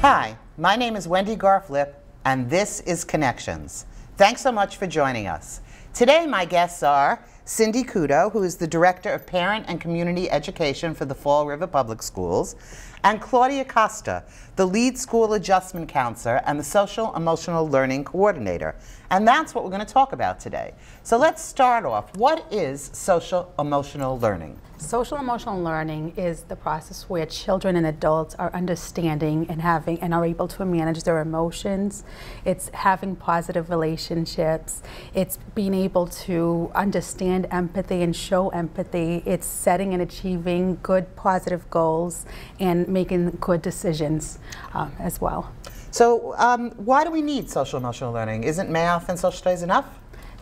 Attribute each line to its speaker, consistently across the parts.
Speaker 1: Hi, my name is Wendy Garflip, and this is Connections. Thanks so much for joining us. Today my guests are Cindy Couto, who is the Director of Parent and Community Education for the Fall River Public Schools, and Claudia Costa, the Lead School Adjustment Counselor and the Social Emotional Learning Coordinator. And that's what we're going to talk about today. So let's start off. What is social emotional learning?
Speaker 2: Social emotional learning is the process where children and adults are understanding and are able to manage their emotions. It's having positive relationships. It's being able to understand empathy and show empathy. It's setting and achieving good positive goals and making good decisions as well.
Speaker 1: So why do we need social emotional learning? Isn't math and social studies enough?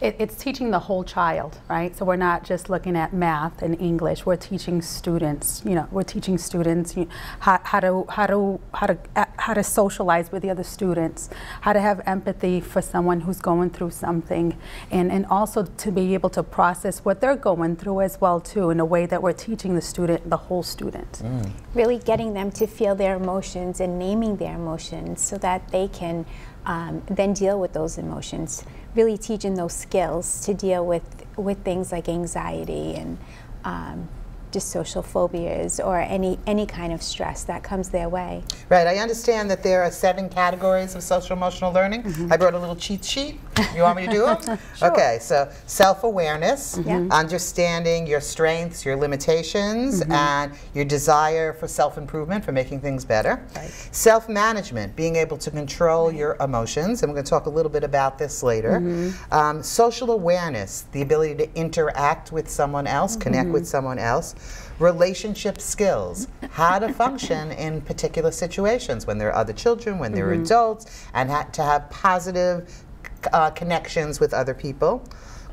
Speaker 2: It's teaching the whole child, right? So we're not just looking at math and English. We're teaching students. We're teaching students how to socialize with the other students, how to have empathy for someone who's going through something, and also to be able to process what they're going through as well too, in a way that we're teaching the student, the whole student.
Speaker 3: Really getting them to feel their emotions and naming their emotions so that they can then deal with those emotions. Really teaching those skills to deal with things like anxiety and just social phobias or any kind of stress that comes their way.
Speaker 1: Right, I understand that there are 7 categories of social emotional learning. I brought a little cheat sheet. You want me to do them?
Speaker 3: Sure.
Speaker 1: Okay, so self-awareness, understanding your strengths, your limitations, and your desire for self-improvement, for making things better.
Speaker 2: Right.
Speaker 1: Self-management, being able to control your emotions, and we're going to talk a little bit about this later. Social awareness, the ability to interact with someone else, connect with someone else. Relationship skills, how to function in particular situations when there are other children, when there are adults, and to have positive connections with other people.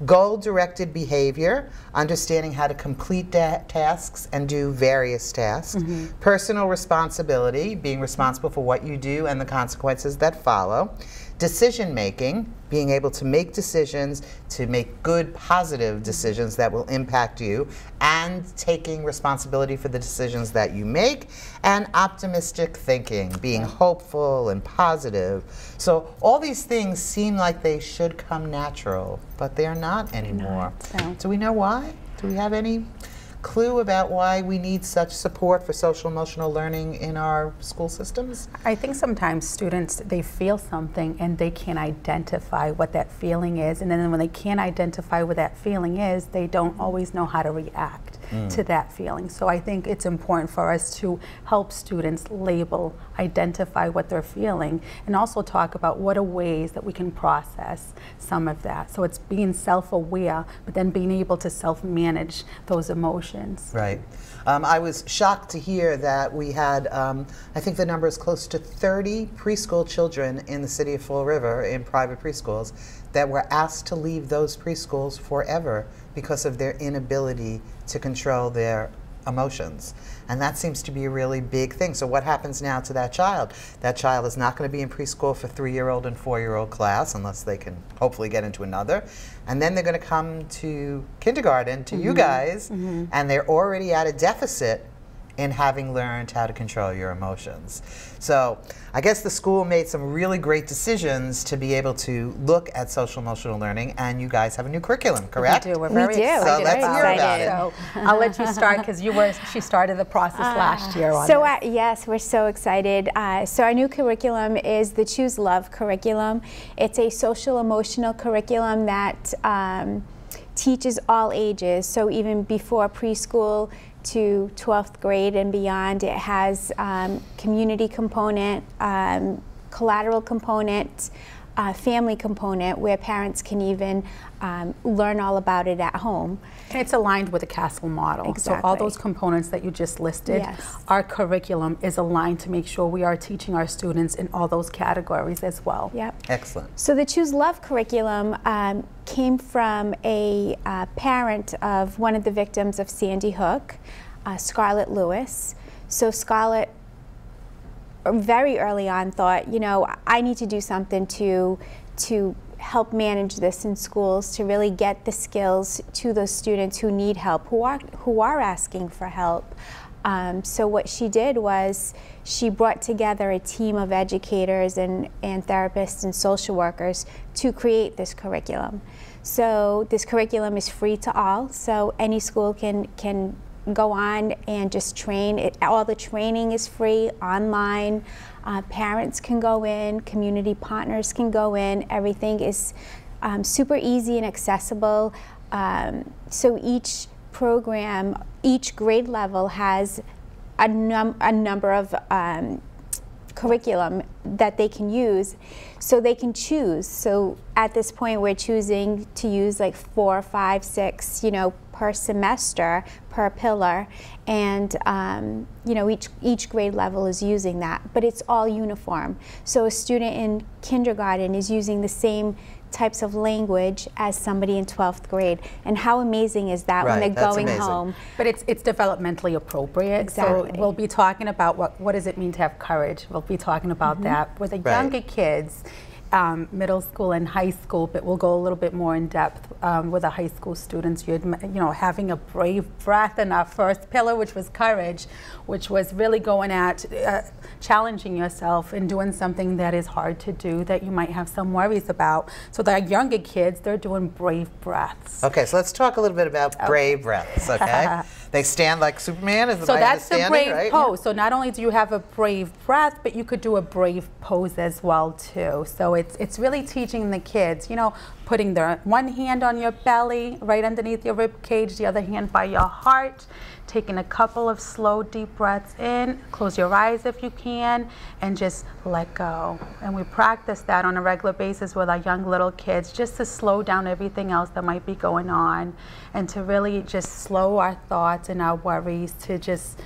Speaker 1: Goal-directed behavior, understanding how to complete tasks and do various tasks. Personal responsibility, being responsible for what you do and the consequences that follow. Decision-making, being able to make decisions, to make good, positive decisions that will impact you, and taking responsibility for the decisions that you make, and optimistic thinking, being hopeful and positive. So all these things seem like they should come natural, but they're not anymore. Do we know why? Do we have any clue about why we need such support for social emotional learning in our school systems?
Speaker 2: I think sometimes students, they feel something and they can't identify what that feeling is, and then when they can't identify what that feeling is, they don't always know how to react to that feeling. So I think it's important for us to help students label, identify what they're feeling, and also talk about what are ways that we can process some of that. So it's being self-aware, but then being able to self-manage those emotions.
Speaker 1: Right. I was shocked to hear that we had, I think the number is close to 30 preschool children in the city of Fall River in private preschools that were asked to leave those preschools forever because of their inability to control their emotions. And that seems to be a really big thing. So what happens now to that child? That child is not going to be in preschool for 3-year-old and 4-year-old class unless they can hopefully get into another. And then they're going to come to kindergarten, to you guys, and they're already at a deficit in having learned how to control your emotions. So I guess the school made some really great decisions to be able to look at social emotional learning, and you guys have a new curriculum, correct?
Speaker 2: We do. We're very excited.
Speaker 1: So let's hear about it.
Speaker 2: So I'll let you start because she started the process last year on this.
Speaker 3: Yes, we're so excited. So our new curriculum is the Choose Love curriculum. It's a social emotional curriculum that teaches all ages, so even before preschool to 12th grade and beyond. It has community component, collateral component, family component where parents can even learn all about it at home.
Speaker 2: And it's aligned with the Castle model.
Speaker 3: Exactly.
Speaker 2: So all those components that you just listed, our curriculum is aligned to make sure we are teaching our students in all those categories as well.
Speaker 3: Yep.
Speaker 1: Excellent.
Speaker 3: So the Choose Love curriculum came from a parent of one of the victims of Sandy Hook, Scarlett Lewis. So Scarlett very early on thought, you know, I need to do something to help manage this in schools, to really get the skills to those students who need help, who are asking for help. So what she did was she brought together a team of educators and therapists and social workers to create this curriculum. So this curriculum is free to all, so any school can go on and just train. All the training is free, online. Parents can go in, community partners can go in. Everything is super easy and accessible. So each program, each grade level has a number of curriculum that they can use, so they can choose. So at this point we're choosing to use like 4, 5, 6, per semester, per pillar, and each grade level is using that, but it's all uniform. So a student in kindergarten is using the same types of language as somebody in 12th grade. And how amazing is that when they're going home?
Speaker 2: But it's developmentally appropriate.
Speaker 3: Exactly.
Speaker 2: So we'll be talking about what does it mean to have courage. We'll be talking about that with the younger kids. Middle school and high school, but we'll go a little bit more in depth with the high school students. Having a brave breath in our first pillar, which was courage, which was really going at challenging yourself and doing something that is hard to do, that you might have some worries about. So the younger kids, they're doing brave breaths.
Speaker 1: Okay, so let's talk a little bit about brave breaths, okay? They stand like Superman, is
Speaker 2: so
Speaker 1: my
Speaker 2: that's the
Speaker 1: understanding,
Speaker 2: brave
Speaker 1: right?
Speaker 2: pose. So not only do you have a brave breath, but you could do a brave pose as well too. So it's really teaching the kids, putting their one hand on your belly, right underneath your rib cage, the other hand by your heart, taking a couple of slow, deep breaths in, close your eyes if you can, and just let go. And we practice that on a regular basis with our young little kids, just to slow down everything else that might be going on, and to really just slow our thoughts and our worries, to just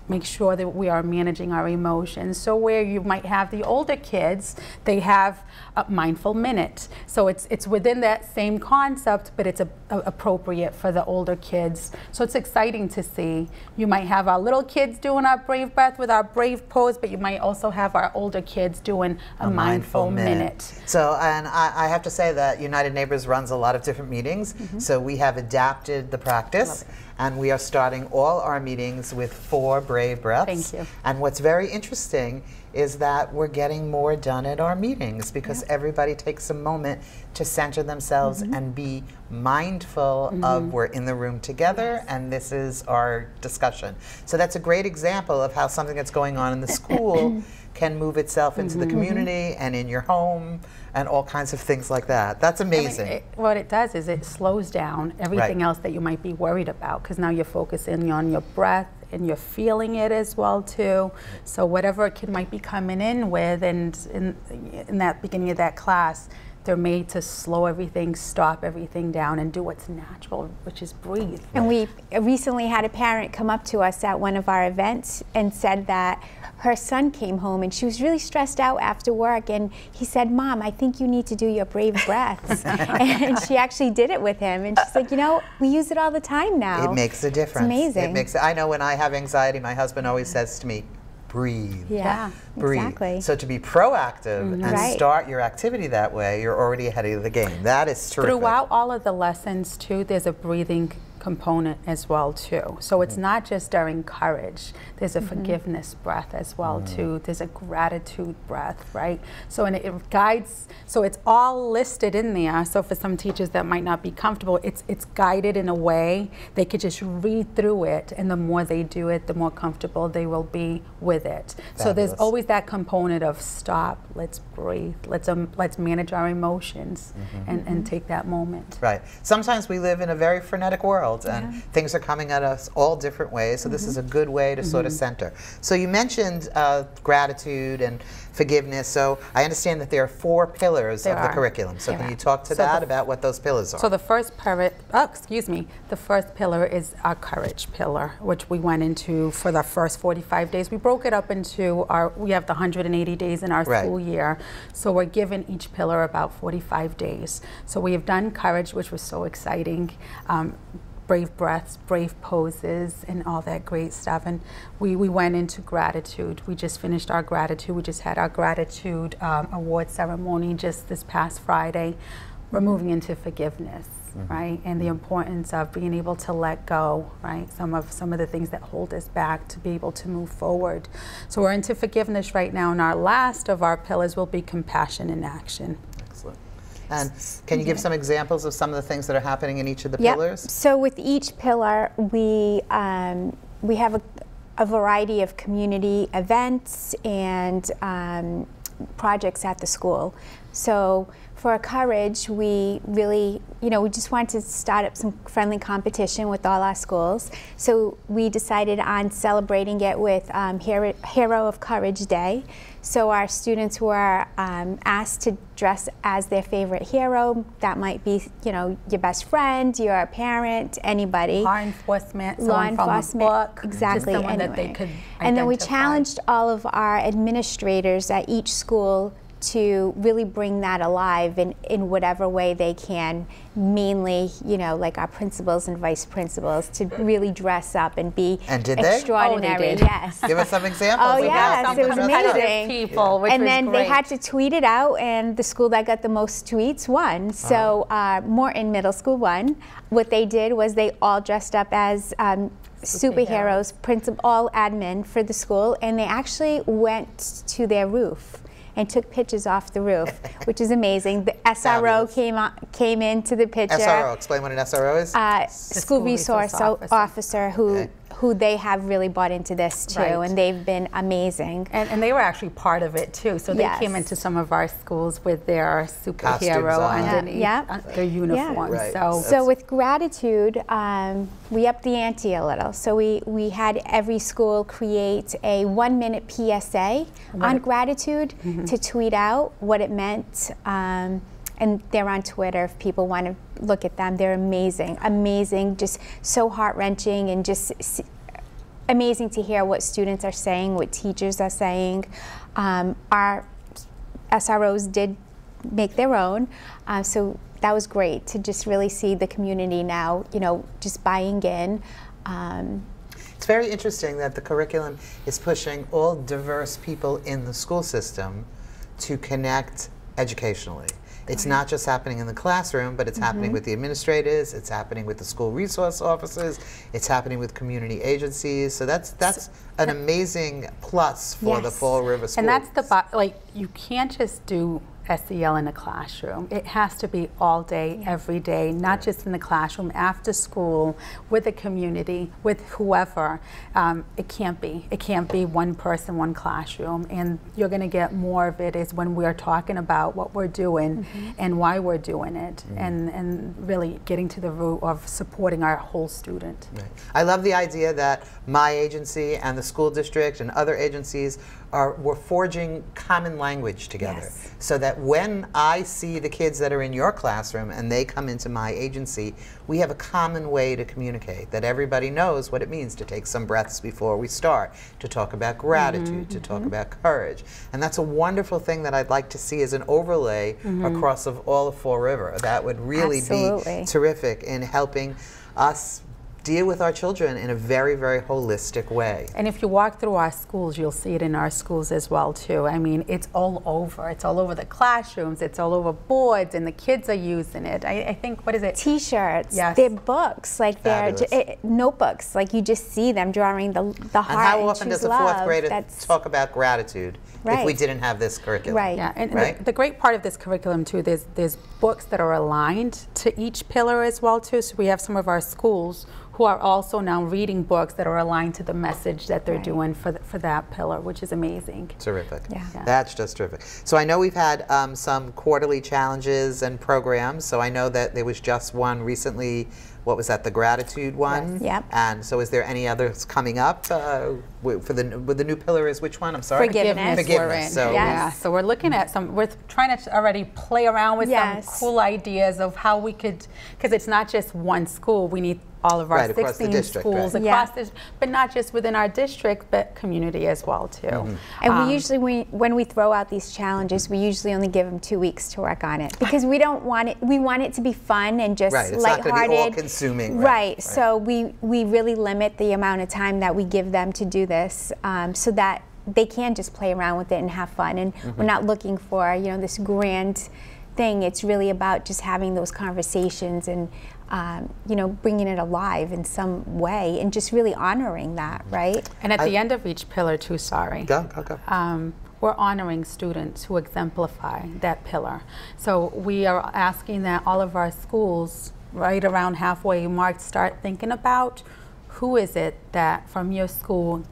Speaker 2: make sure that we are managing our emotions. So where you might have the older kids, they have a mindful minute. So it's within that same concept, but it's appropriate for the older kids. So it's exciting to see. You might have our little kids doing our brave breath with our brave pose, but you might also have our older kids doing a mindful minute.
Speaker 1: So, and I have to say that United Neighbors runs a lot of different meetings, so we have adapted the practice. And we are starting all our meetings with 4 brave breaths.
Speaker 2: Thank you.
Speaker 1: And what's very interesting is that we're getting more done at our meetings, because everybody takes a moment to center themselves and be mindful of we're in the room together and this is our discussion. So that's a great example of how something that's going on in the school can move itself into the community and in your home and all kinds of things like that. That's amazing.
Speaker 2: I mean, what it does is it slows down everything else that you might be worried about, because now you're focusing on your breath and you're feeling it as well too. So whatever a kid might be coming in with, and in that beginning of that class, they're made to slow everything, stop everything down, and do what's natural, which is breathe.
Speaker 3: And we recently had a parent come up to us at one of our events and said that her son came home and she was really stressed out after work, and he said, "Mom, I think you need to do your brave breaths." And she actually did it with him, and she's like, we use it all the time now.
Speaker 1: It makes a difference.
Speaker 3: It's amazing.
Speaker 1: I know when I have anxiety, my husband always says to me, breathe.
Speaker 3: Yeah,
Speaker 1: breathe.
Speaker 3: Exactly.
Speaker 1: So to be proactive and start your activity that way, you're already ahead of the game. That is terrific.
Speaker 2: Throughout all of the lessons too, there's a breathing component as well too. So it's not just during courage. There's a forgiveness breath as well too. There's a gratitude breath, right? So and it guides. So it's all listed in there. So for some teachers that might not be comfortable, it's guided in a way they could just read through it, and the more they do it, the more comfortable they will be with it.
Speaker 1: Fabulous.
Speaker 2: So there's always that component of stop, let's breathe, let's manage our emotions and take that moment.
Speaker 1: Right. Sometimes we live in a very frenetic world, and things are coming at us all different ways, so this is a good way to sort of center. So you mentioned gratitude and forgiveness, so I understand that there are 4 pillars of the curriculum. So can you talk to that about what those pillars are?
Speaker 2: So the first pillar, the first pillar is our courage pillar, which we went into for the first 45 days. We broke it up into we have the 180 days in our school year, so we're given each pillar about 45 days. So we have done courage, which was so exciting. Brave breaths, brave poses, and all that great stuff. And we went into gratitude. We just finished our gratitude. We just had our gratitude award ceremony just this past Friday. we're moving into forgiveness, right? And the importance of being able to let go, right? Some of the things that hold us back to be able to move forward. So we're into forgiveness right now, and our last of our pillars will be compassion in action.
Speaker 1: Excellent. And can you give some examples of some of the things that are happening in each of the pillars?
Speaker 3: So with each pillar, we have a variety of community events and projects at the school. So for Courage, we really, we just wanted to start up some friendly competition with all our schools. So we decided on celebrating it with Hero of Courage Day. So our students were asked to dress as their favorite hero. That might be, your best friend, your parent, anybody.
Speaker 2: Law enforcement,
Speaker 3: Law
Speaker 2: someone
Speaker 3: enforcement,
Speaker 2: from a book,
Speaker 3: exactly.
Speaker 2: just someone
Speaker 3: Anyway.
Speaker 2: that they could
Speaker 3: And then we
Speaker 2: identify.
Speaker 3: challenged all of our administrators at each school to really bring that alive in whatever way they can, mainly, like our principals and vice principals, to really dress up and be extraordinary.
Speaker 2: Oh, they did.
Speaker 3: Yes.
Speaker 1: Give us some examples.
Speaker 3: Oh,
Speaker 1: of
Speaker 3: yes,
Speaker 1: how
Speaker 3: it was
Speaker 1: competitive
Speaker 3: amazing.
Speaker 2: People, which
Speaker 3: And
Speaker 2: was
Speaker 3: then
Speaker 2: great.
Speaker 3: they had to tweet it out, and the school that got the most tweets won. So Morton Middle School won. What they did was they all dressed up as superheroes, all admin for the school, and they actually went to their roof and took pictures off the roof, which is amazing. The SRO came into the picture.
Speaker 1: SRO, explain what an SRO is.
Speaker 3: School resource officer who they have really bought into this too,
Speaker 2: Right.
Speaker 3: and they've been amazing.
Speaker 2: And they were actually part of it too. So they
Speaker 3: Yes.
Speaker 2: came into some of our schools with their superhero underneath their uniform.
Speaker 1: Right.
Speaker 3: So with gratitude, we upped the ante a little. So we had every school create a 1-minute PSA on gratitude to tweet out what it meant. And they're on Twitter if people want to look at them. They're amazing, amazing, just so heart-wrenching, and just amazing to hear what students are saying, what teachers are saying. Our SROs did make their own, so that was great to just really see the community now, just buying in.
Speaker 1: It's very interesting that the curriculum is pushing all diverse people in the school system to connect educationally. It's not just happening in the classroom, but it's happening with the administrators, it's happening with the school resource officers, it's happening with community agencies. So that's an amazing plus for the Fall River School.
Speaker 2: And that's you can't just do SEL in a classroom. It has to be all day, every day, not just in the classroom, after school, with the community, with whoever. It can't be. It can't be one person, one classroom. And you're going to get more of it is when we're talking about what we're doing and why we're doing it, and really getting to the root of supporting our whole student.
Speaker 1: Right. I love the idea that my agency and the school district and other agencies we're forging common language together, so that when I see the kids that are in your classroom and they come into my agency, we have a common way to communicate, that everybody knows what it means to take some breaths before we start, to talk about gratitude, to talk about courage. And that's a wonderful thing that I'd like to see as an overlay across of all of Fall River. That would really be terrific in helping us deal with our children in a very, very holistic way.
Speaker 2: And if you walk through our schools, you'll see it in our schools as well too. I mean, it's all over. It's all over the classrooms. It's all over boards, and the kids are using it. I think, what is it?
Speaker 3: T-shirts.
Speaker 2: Yes.
Speaker 3: Their books, like their notebooks. Like you just see them drawing the heart.
Speaker 1: And how often does a fourth grader talk about gratitude if we didn't have this curriculum?
Speaker 3: Right.
Speaker 2: Yeah, and the great part of this curriculum too, there's books that are aligned to each pillar as well too. So we have some of our schools who are also now reading books that are aligned to the message that they're doing for that pillar, which is amazing.
Speaker 1: Terrific. Yeah. That's just terrific. So I know we've had some quarterly challenges and programs. So I know that there was just one recently. What was that? The gratitude one.
Speaker 3: Yes. Yep.
Speaker 1: And so, is there any others coming up with the new pillar? Is which one? I'm sorry.
Speaker 3: Forgiveness.
Speaker 1: Forgiveness. So
Speaker 2: yeah. So we're looking at we're trying to already play around with some cool ideas of how we could, because it's not just one school. We need all of our 16 schools across this, but not just within our district, but community as well too.
Speaker 3: And we usually, when we throw out these challenges, we usually only give them 2 weeks to work on it, because we don't want it. We want it to be fun and just
Speaker 1: it's
Speaker 3: lighthearted.
Speaker 1: not going to be all-consuming.
Speaker 3: Right. So we really limit the amount of time that we give them to do this, so that they can just play around with it and have fun. And we're not looking for this grand thing. It's really about just having those conversations and you know, bringing it alive in some way and just really honoring that, right?
Speaker 2: And at the end of each pillar too,
Speaker 1: Go.
Speaker 2: we're honoring students who exemplify that pillar. So we are asking that all of our schools, right around halfway mark, start thinking about who is it that from your school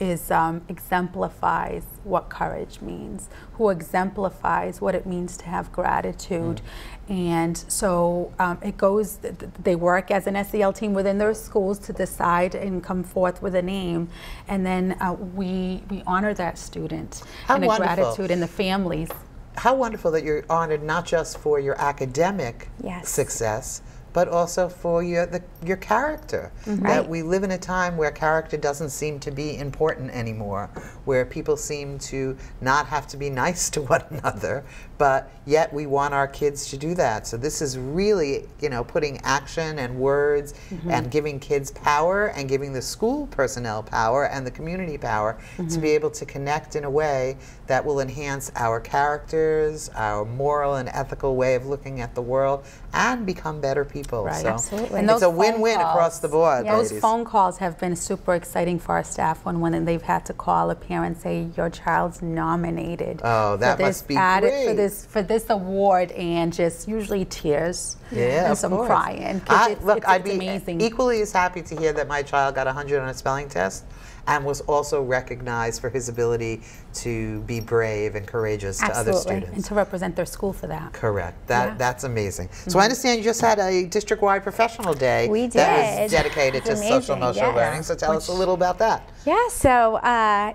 Speaker 2: is exemplifies what courage means, who exemplifies what it means to have gratitude. And so it goes, they work as an SEL team within their schools to decide and come forth with a name, and then we honor that student and the gratitude and the families.
Speaker 1: How wonderful that you're honored not just for your academic success, but also for your character. That we live in a time where character doesn't seem to be important anymore, where people seem to not have to be nice to one another, but yet we want our kids to do that. So this is really, you know, putting action and words and giving kids power and giving the school personnel power and the community power to be able to connect in a way that will enhance our characters, our moral and ethical way of looking at the world, and become better people.
Speaker 2: Right,
Speaker 1: so
Speaker 2: absolutely.
Speaker 1: And it's a win-win across the board.
Speaker 2: Those phone calls have been super exciting for our staff when they've had to call a parent and say, your child's nominated.
Speaker 1: Oh, that must be great.
Speaker 2: For this award, and just usually tears and some crying.
Speaker 1: Look, I'd be
Speaker 2: amazing.
Speaker 1: Equally as happy to hear that my child got 100 on a spelling test and was also recognized for his ability to be brave and courageous to other students.
Speaker 2: And to represent their school for that.
Speaker 1: Correct. That's amazing. So I understand you just had a district-wide professional day that was dedicated to social emotional learning. So tell us a little about that.
Speaker 3: Yeah, so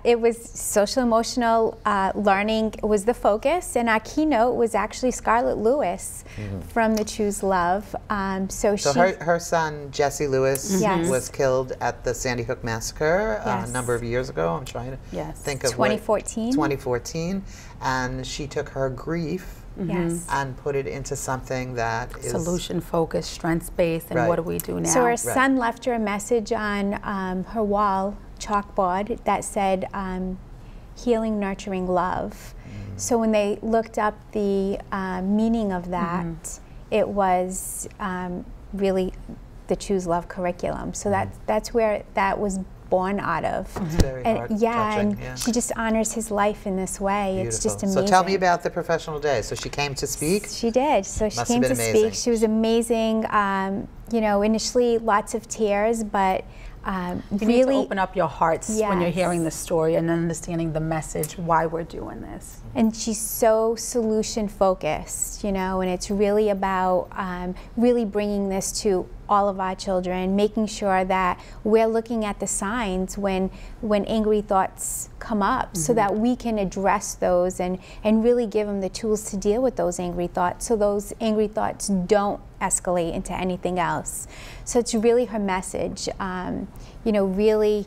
Speaker 3: it was social emotional learning was the focus, and our keynote was actually Scarlett Lewis from the Choose Love. So
Speaker 1: her son Jesse Lewis was killed at the Sandy Hook massacre a number of years ago. I'm trying to think of
Speaker 3: 2014.
Speaker 1: 2014, and she took her grief and put it into something that is
Speaker 2: solution-focused, strengths-based, and what do we do now?
Speaker 3: So her son left her a message on her wall chalkboard that said, healing, nurturing, love. So when they looked up the meaning of that, it was really the Choose Love curriculum. So that's where that was born out of.
Speaker 1: Very touching,
Speaker 3: and she just honors his life in this way.
Speaker 1: Beautiful.
Speaker 3: It's just amazing.
Speaker 1: So tell me about the professional day. So she came to speak?
Speaker 3: She did. So she came to speak. She was amazing. You know, initially lots of tears, but
Speaker 2: you
Speaker 3: really
Speaker 2: need to open up your hearts when you're hearing the story and understanding the message, why we're doing this.
Speaker 3: And she's so solution focused, you know, and it's really about really bringing this to all of our children, making sure that we're looking at the signs when angry thoughts come up, so that we can address those and really give them the tools to deal with those angry thoughts, so those angry thoughts don't escalate into anything else. So it's really her message. You know, really,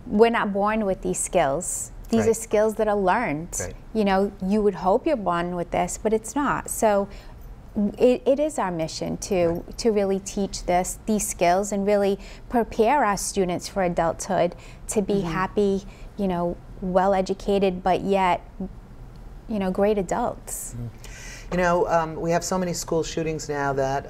Speaker 3: we're not born with these skills. These are skills that are learned. You know, you would hope you're born with this, but it's not. So it is our mission to really teach these skills and really prepare our students for adulthood to be happy, you know, well-educated, but yet, you know, great adults.
Speaker 1: You know, we have so many school shootings now that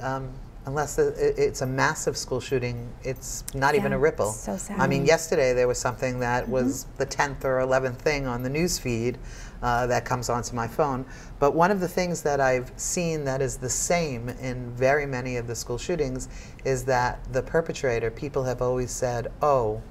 Speaker 1: unless it's a massive school shooting, it's not even a ripple.
Speaker 3: So sad.
Speaker 1: I mean, yesterday there was something that was the 10th or 11th thing on the news feed that comes onto my phone. But one of the things that I've seen that is the same in very many of the school shootings is that the perpetrator, people have always said, oh,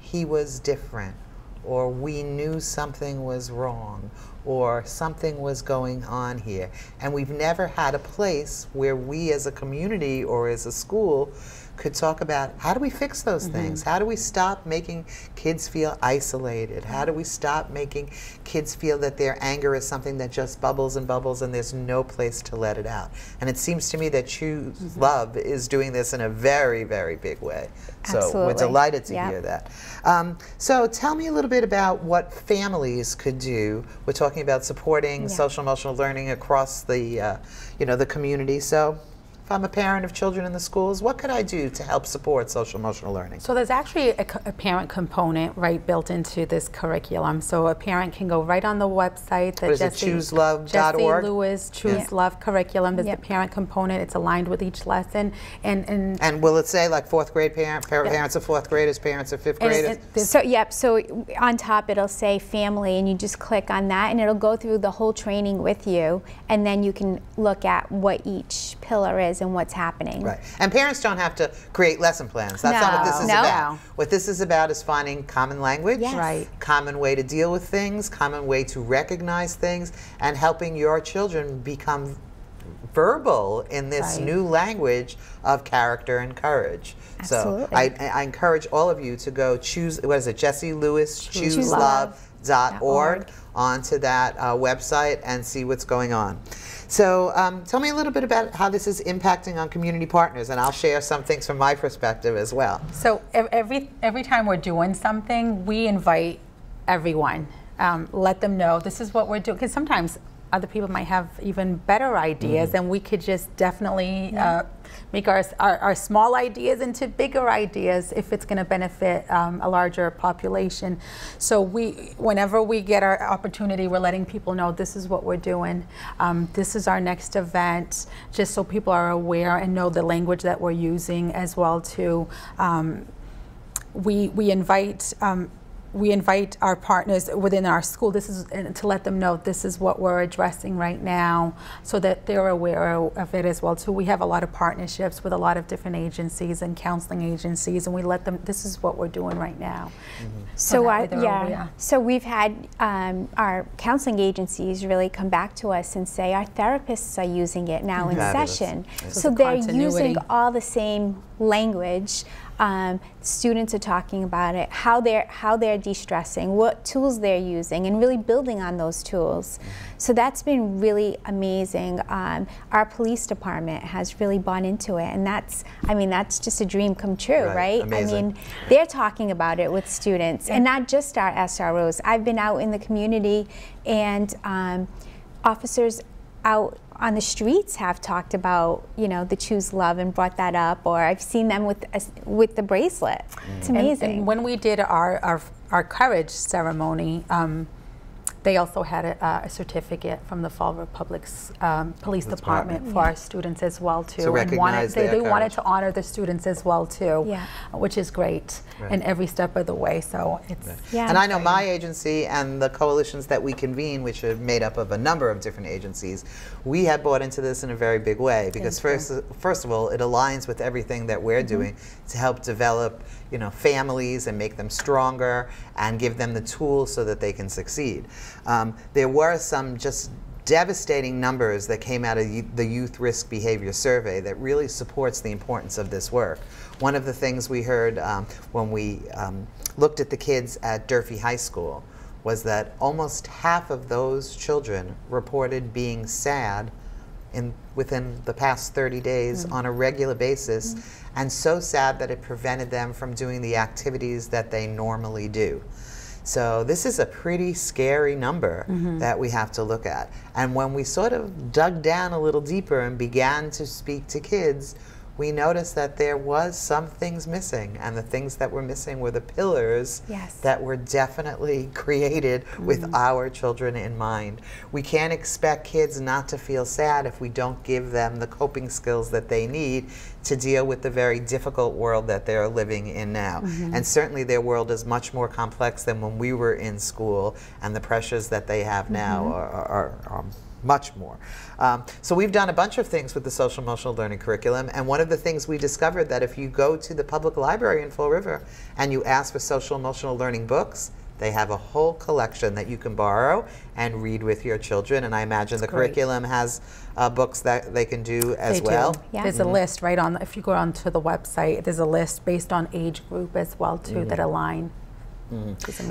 Speaker 1: he was different, or we knew something was wrong, or something was going on here. And we've never had a place where we as a community or as a school could talk about how do we fix those things? How do we stop making kids feel isolated? How do we stop making kids feel that their anger is something that just bubbles and bubbles and there's no place to let it out? And it seems to me that Choose Love is doing this in a very, very big way. So we're delighted to hear that. So tell me a little bit about what families could do. We're talking about supporting social emotional learning across the, you know, the community. So if I'm a parent of children in the schools, what could I do to help support social emotional learning?
Speaker 2: So there's actually a parent component built into this curriculum. So a parent can go right on the website.
Speaker 1: What is it, chooselove.org?
Speaker 2: Jesse Lewis Choose Love curriculum. There's the parent component. It's aligned with each lesson.
Speaker 1: And will it say like fourth grade parents of fourth graders, parents of fifth graders?
Speaker 3: So on top it'll say family, and you just click on that and it'll go through the whole training with you, and then you can look at what each pillar is and what's happening.
Speaker 1: Right. And parents don't have to create lesson plans. That's not what this is about. What this is about is finding common language, common way to deal with things, common way to recognize things, and helping your children become verbal in this new language of character and courage.
Speaker 3: Absolutely.
Speaker 1: So I encourage all of you to go Jesse Lewis chooselove.org onto that website and see what's going on. So tell me a little bit about how this is impacting on community partners, and I'll share some things from my perspective as well.
Speaker 2: So every time we're doing something, we invite everyone. Let them know this is what we're doing, because sometimes other people might have even better ideas, and we could just definitely make our small ideas into bigger ideas if it's going to benefit a larger population. So whenever we get our opportunity, we're letting people know this is what we're doing. This is our next event, just so people are aware and know the language that we're using as well too. We invite our partners within our school to let them know this is what we're addressing right now, so that they're aware of it as well too. We have a lot of partnerships with a lot of different agencies and counseling agencies, and we let them, this is what we're doing right now.
Speaker 3: So so we've had our counseling agencies really come back to us and say our therapists are using it now in session. So they're using all the same language. Students are talking about it, how they're de-stressing, what tools they're using, and really building on those tools. So that's been really amazing. Our police department has really bought into it, and that's just a dream come true, right?
Speaker 1: Amazing.
Speaker 3: I mean, they're talking about it with students, and not just our SROs. I've been out in the community, and officers out on the streets have talked about, the Choose Love and brought that up, or I've seen them with the bracelet. It's amazing.
Speaker 2: And when we did our courage ceremony, they also had a certificate from the Fall River Public's Police Department for our students as well too.
Speaker 1: So recognize
Speaker 2: they wanted to honor the students as well too, which is great in every step of the way. So it's
Speaker 1: and I know my agency and the coalitions that we convene, which are made up of a number of different agencies, we have bought into this in a very big way, because first of all, it aligns with everything that we're doing to help develop families and make them stronger and give them the tools so that they can succeed. There were some just devastating numbers that came out of the Youth Risk Behavior Survey that really supports the importance of this work. One of the things we heard when we looked at the kids at Durfee High School was that almost half of those children reported being sad within the past 30 days on a regular basis, and so sad that it prevented them from doing the activities that they normally do. So this is a pretty scary number that we have to look at. And when we sort of dug down a little deeper and began to speak to kids, we noticed that there was some things missing, and the things that were missing were the pillars that were definitely created with our children in mind. We can't expect kids not to feel sad if we don't give them the coping skills that they need to deal with the very difficult world that they're living in now. And certainly their world is much more complex than when we were in school, and the pressures that they have now are much more. So we've done a bunch of things with the social emotional learning curriculum, and one of the things we discovered that if you go to the public library in Fall River and you ask for social emotional learning books, they have a whole collection that you can borrow and read with your children, and I imagine the curriculum has books that they can do as well.
Speaker 2: There's a list right on, if you go onto the website, there's a list based on age group as well too that align.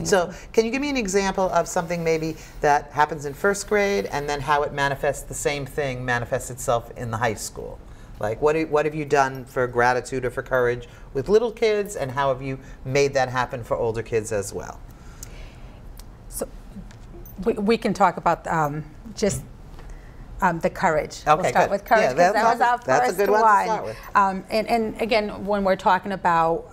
Speaker 1: So can you give me an example of something maybe that happens in first grade, and then how it manifests, the same thing manifests itself in the high school? Like what have you done for gratitude or for courage with little kids, and how have you made that happen for older kids as well?
Speaker 2: So we can talk about just The courage.
Speaker 1: Okay,
Speaker 2: we'll start
Speaker 1: good.
Speaker 2: with courage
Speaker 1: Yeah,
Speaker 2: because that was our
Speaker 1: that's
Speaker 2: first
Speaker 1: a good one to start with.
Speaker 2: And again, when we're talking about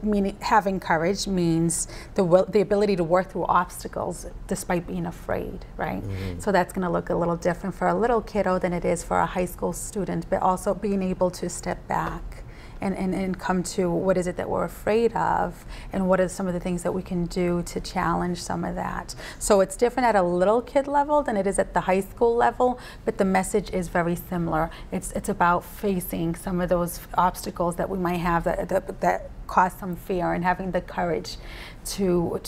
Speaker 2: meaning having courage means the ability to work through obstacles despite being afraid, right? So that's going to look a little different for a little kiddo than it is for a high school student, but also being able to step back and come to what is it that we're afraid of, and what are some of the things that we can do to challenge some of that. So it's different at a little kid level than it is at the high school level, but the message is very similar. It's about facing some of those obstacles that we might have that cause some fear, and having the courage to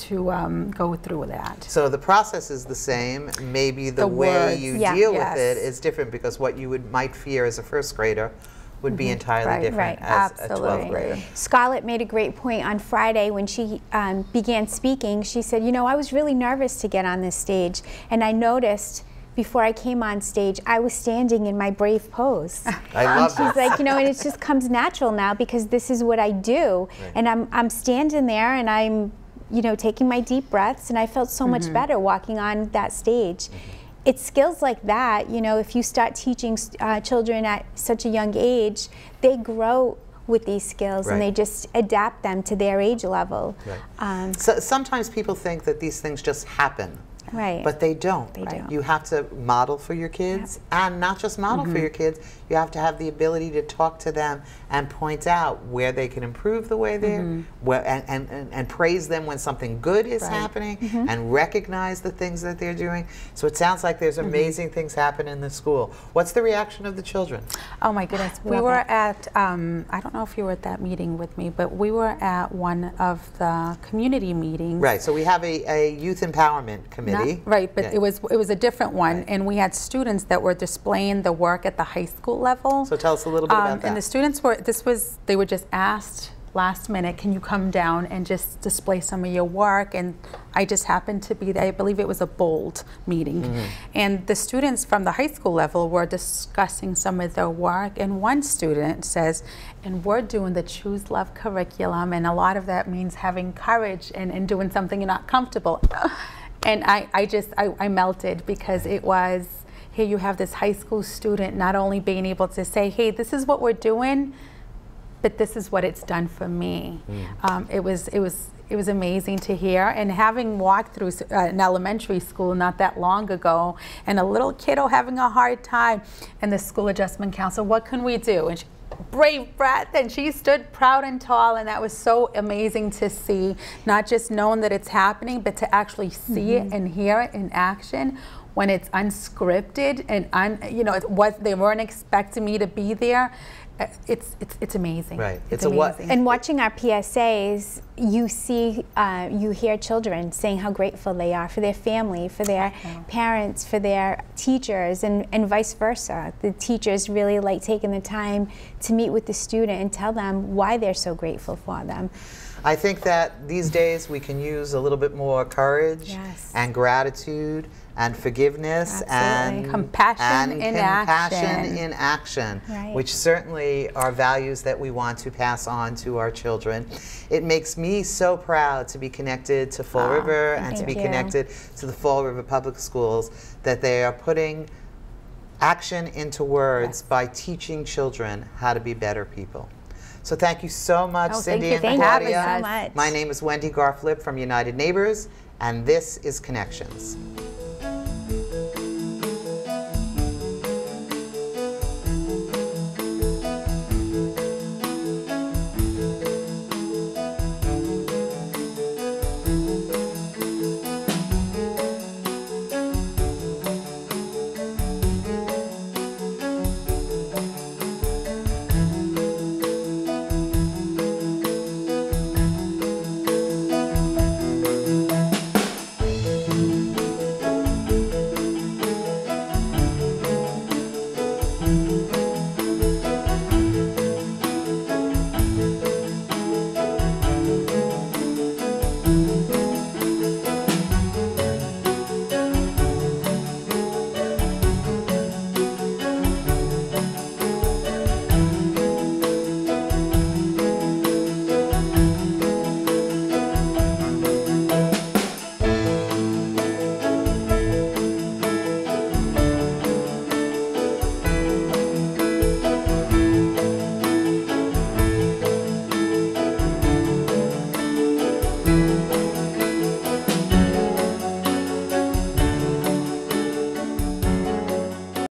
Speaker 2: go through that.
Speaker 1: So the process is the same. Maybe the way
Speaker 2: words,
Speaker 1: you deal with it is different, because what you might fear as a first grader would be entirely different as a 12th grader.
Speaker 3: Scarlett made a great point on Friday when she began speaking. She said, you know, I was really nervous to get on this stage, and I noticed before I came on stage, I was standing in my brave pose.
Speaker 1: I love
Speaker 3: She's like, you know, and it just comes natural now because this is what I do. Right. And I'm standing there and I'm, you know, taking my deep breaths, and I felt so much better walking on that stage. It's skills like that, you know, if you start teaching children at such a young age, they grow with these skills and they just adapt them to their age level.
Speaker 1: So sometimes people think that these things just happen. But they don't. You have to model for your kids, and not just model for your kids, you have to have the ability to talk to them and point out where they can improve the way they're, and praise them when something good is happening, and recognize the things that they're doing. So it sounds like there's amazing things happen in the school. What's the reaction of the children?
Speaker 2: Oh my goodness. We were at, I don't know if you were at that meeting with me, but we were at one of the community meetings.
Speaker 1: Right, so we have a youth empowerment committee.
Speaker 2: Right, but it was a different one, and we had students that were displaying the work at the high school level.
Speaker 1: So tell us a little bit about that.
Speaker 2: And the students were, they were just asked last minute, can you come down and just display some of your work? And I just happened to be there. I believe it was a bold meeting. And the students from the high school level were discussing some of their work, and one student says, and we're doing the Choose Love curriculum, and a lot of that means having courage and doing something you're not comfortable. And I melted, because it was, here you have this high school student not only being able to say, hey, this is what we're doing, but this is what it's done for me. It was amazing to hear, and having walked through an elementary school not that long ago, and a little kiddo having a hard time, and the school adjustment counselor, what can we do? And she, brave breath, and she stood proud and tall, and that was so amazing to see, not just knowing that it's happening, but to actually see it and hear it in action when it's unscripted, and you know, they weren't expecting me to be there. It's amazing.
Speaker 1: Right.
Speaker 2: It's amazing.
Speaker 3: And watching our PSAs, you see, you hear children saying how grateful they are for their family, for their parents, for their teachers, and vice versa. The teachers really like taking the time to meet with the student and tell them why they're so grateful for them.
Speaker 1: I think that these days we can use a little bit more courage and gratitude and forgiveness and
Speaker 2: compassion in
Speaker 1: action, which certainly are values that we want to pass on to our children. It makes me so proud to be connected to Fall River and to be connected to the Fall River Public Schools, that they are putting action into words by teaching children how to be better people. So thank you so much, Cindy and Claudia.
Speaker 3: Thank you so much.
Speaker 1: My name is Wendy Garflip from United Neighbors, and this is Connections.